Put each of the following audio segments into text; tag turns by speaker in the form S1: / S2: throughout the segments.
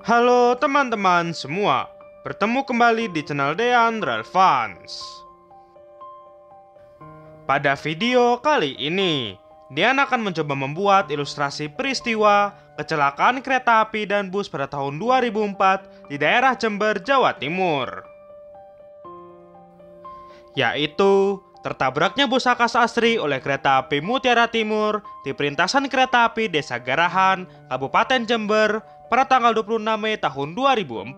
S1: Halo teman-teman semua, bertemu kembali di channel Dean Relevance. Pada video kali ini, Dean akan mencoba membuat ilustrasi peristiwa kecelakaan kereta api dan bus pada tahun 2004 di daerah Jember, Jawa Timur. Yaitu tertabraknya bus Akasa Asri oleh kereta api Mutiara Timur di perlintasan kereta api Desa Garahan, Kabupaten Jember pada tanggal 26 Mei tahun 2004.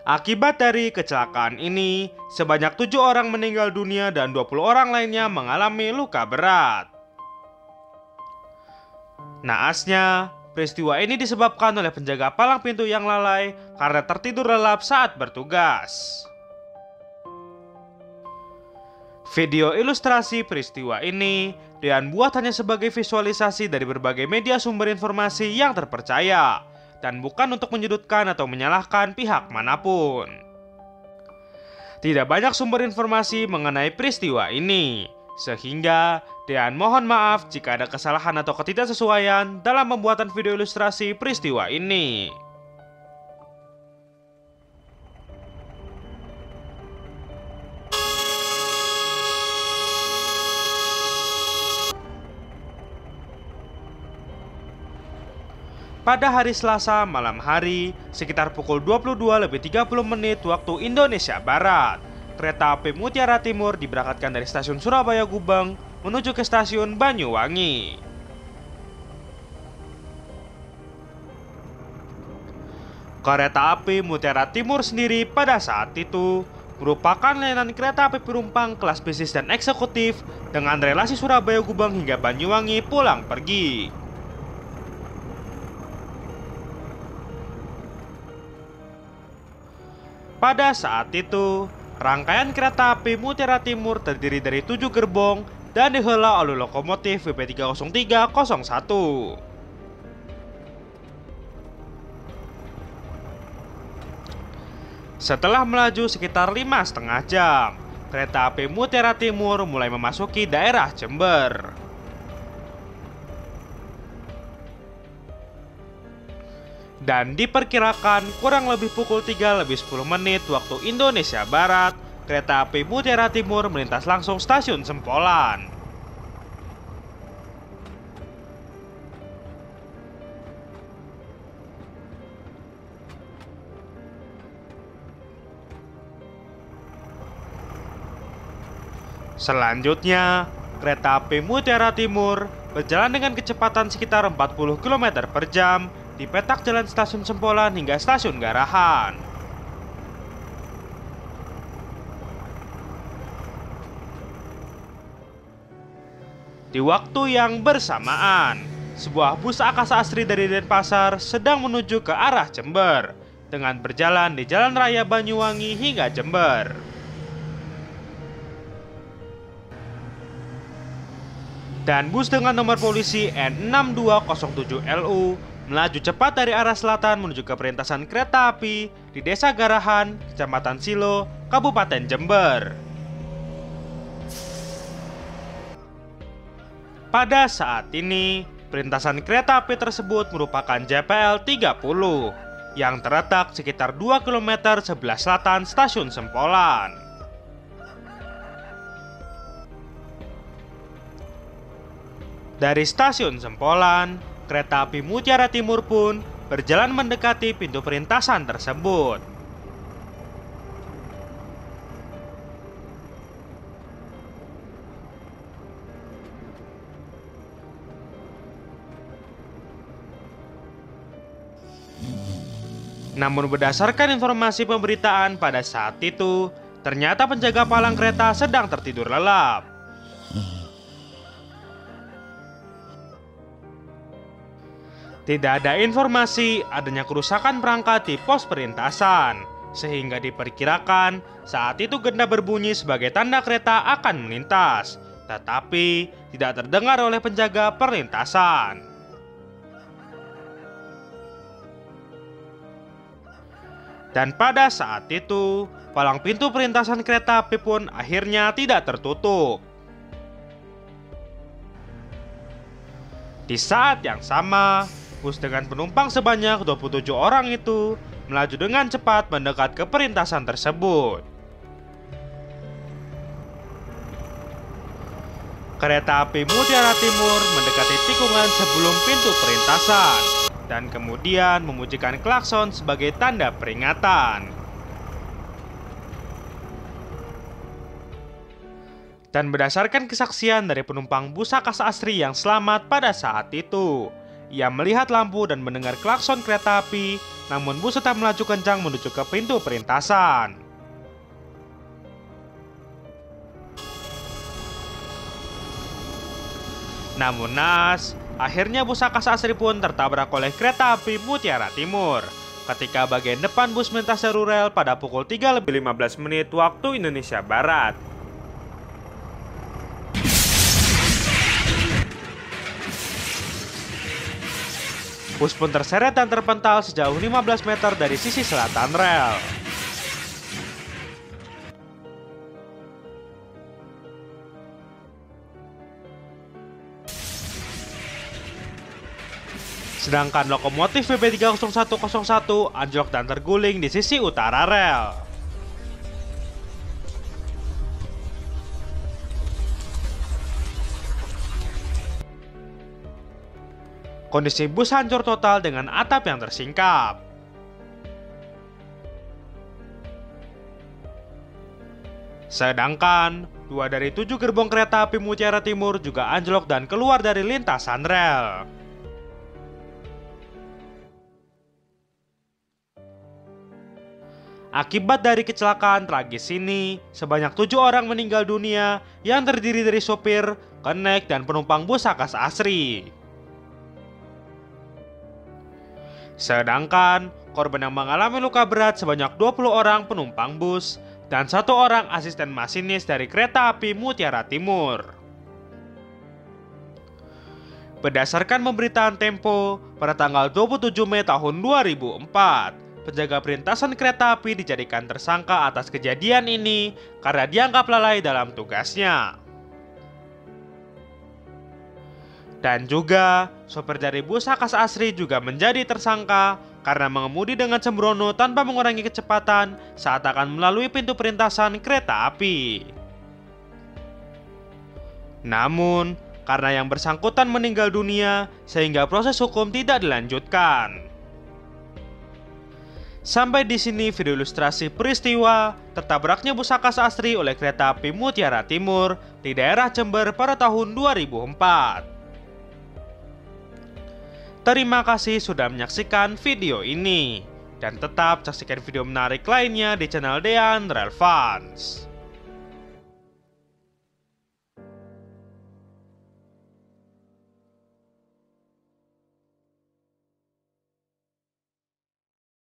S1: Akibat dari kecelakaan ini, sebanyak 7 orang meninggal dunia dan 20 orang lainnya mengalami luka berat. Naasnya, peristiwa ini disebabkan oleh penjaga palang pintu yang lalai karena tertidur lelap saat bertugas. Video ilustrasi peristiwa ini Dean buat hanya sebagai visualisasi dari berbagai media sumber informasi yang terpercaya dan bukan untuk menyudutkan atau menyalahkan pihak manapun. Tidak banyak sumber informasi mengenai peristiwa ini, sehingga Dean mohon maaf jika ada kesalahan atau ketidaksesuaian dalam pembuatan video ilustrasi peristiwa ini. Pada hari Selasa malam hari, sekitar pukul 22.30 waktu Indonesia Barat, kereta api Mutiara Timur diberangkatkan dari stasiun Surabaya Gubeng menuju ke stasiun Banyuwangi. Kereta api Mutiara Timur sendiri pada saat itu merupakan layanan kereta api penumpang kelas bisnis dan eksekutif dengan relasi Surabaya Gubeng hingga Banyuwangi pulang pergi. Pada saat itu, rangkaian kereta api Mutiara Timur terdiri dari 7 gerbong dan dihela oleh lokomotif WP30301. Setelah melaju sekitar 5,5 jam, kereta api Mutiara Timur mulai memasuki daerah Jember. Dan diperkirakan kurang lebih pukul 3:10 waktu Indonesia Barat, kereta api Mutiara Timur melintas langsung stasiun Sempolan. Selanjutnya, kereta api Mutiara Timur berjalan dengan kecepatan sekitar 40 km per jam di petak jalan stasiun Sempolan hingga stasiun Garahan. Di waktu yang bersamaan, sebuah bus Akasa Asri dari Denpasar sedang menuju ke arah Jember dengan berjalan di Jalan Raya Banyuwangi hingga Jember. Dan bus dengan nomor polisi N6207LU melaju cepat dari arah selatan menuju ke perlintasan kereta api di Desa Garahan, Kecamatan Silo, Kabupaten Jember. Pada saat ini, perlintasan kereta api tersebut merupakan JPL 30 yang terletak sekitar 2 km sebelah selatan stasiun Sempolan. Dari stasiun Sempolan, kereta api Mutiara Timur pun berjalan mendekati pintu perlintasan tersebut. Namun berdasarkan informasi pemberitaan pada saat itu, ternyata penjaga palang kereta sedang tertidur lelap. Tidak ada informasi adanya kerusakan perangkat di pos perlintasan, sehingga diperkirakan saat itu genda berbunyi sebagai tanda kereta akan melintas, tetapi tidak terdengar oleh penjaga perlintasan. Dan pada saat itu, palang pintu perlintasan kereta api pun akhirnya tidak tertutup. Di saat yang sama, bus dengan penumpang sebanyak 27 orang itu melaju dengan cepat mendekat ke perlintasan tersebut. Kereta api Mutiara Timur mendekati tikungan sebelum pintu perlintasan dan kemudian membunyikan klakson sebagai tanda peringatan. Dan berdasarkan kesaksian dari penumpang bus Akasa Asri yang selamat pada saat itu, ia melihat lampu dan mendengar klakson kereta api, namun bus tetap melaju kencang menuju ke pintu perlintasan. Namun naas, akhirnya bus Akasa Asri pun tertabrak oleh kereta api Mutiara Timur ketika bagian depan bus melintas rel pada pukul 3:15 waktu Indonesia Barat. Bus pun terseret dan terpental sejauh 15 meter dari sisi selatan rel. Sedangkan lokomotif BB30101 anjlok dan terguling di sisi utara rel. Kondisi bus hancur total dengan atap yang tersingkap. Sedangkan 2 dari 7 gerbong kereta api Mutiara Timur juga anjlok dan keluar dari lintasan rel. Akibat dari kecelakaan tragis ini, sebanyak 7 orang meninggal dunia yang terdiri dari sopir, kenek, dan penumpang bus Akasa Asri. Sedangkan korban yang mengalami luka berat sebanyak 20 orang penumpang bus dan 1 orang asisten masinis dari kereta api Mutiara Timur. Berdasarkan pemberitaan Tempo, pada tanggal 27 Mei tahun 2004, penjaga perlintasan kereta api dijadikan tersangka atas kejadian ini karena dianggap lalai dalam tugasnya. Dan juga, sopir dari bus Akasa Asri juga menjadi tersangka karena mengemudi dengan sembrono tanpa mengurangi kecepatan saat akan melalui pintu perlintasan kereta api. Namun, karena yang bersangkutan meninggal dunia, sehingga proses hukum tidak dilanjutkan. Sampai di sini video ilustrasi peristiwa tertabraknya bus Akasa Asri oleh kereta api Mutiara Timur di daerah Jember pada tahun 2004. Terima kasih sudah menyaksikan video ini, dan tetap saksikan video menarik lainnya di channel Dean Relevance.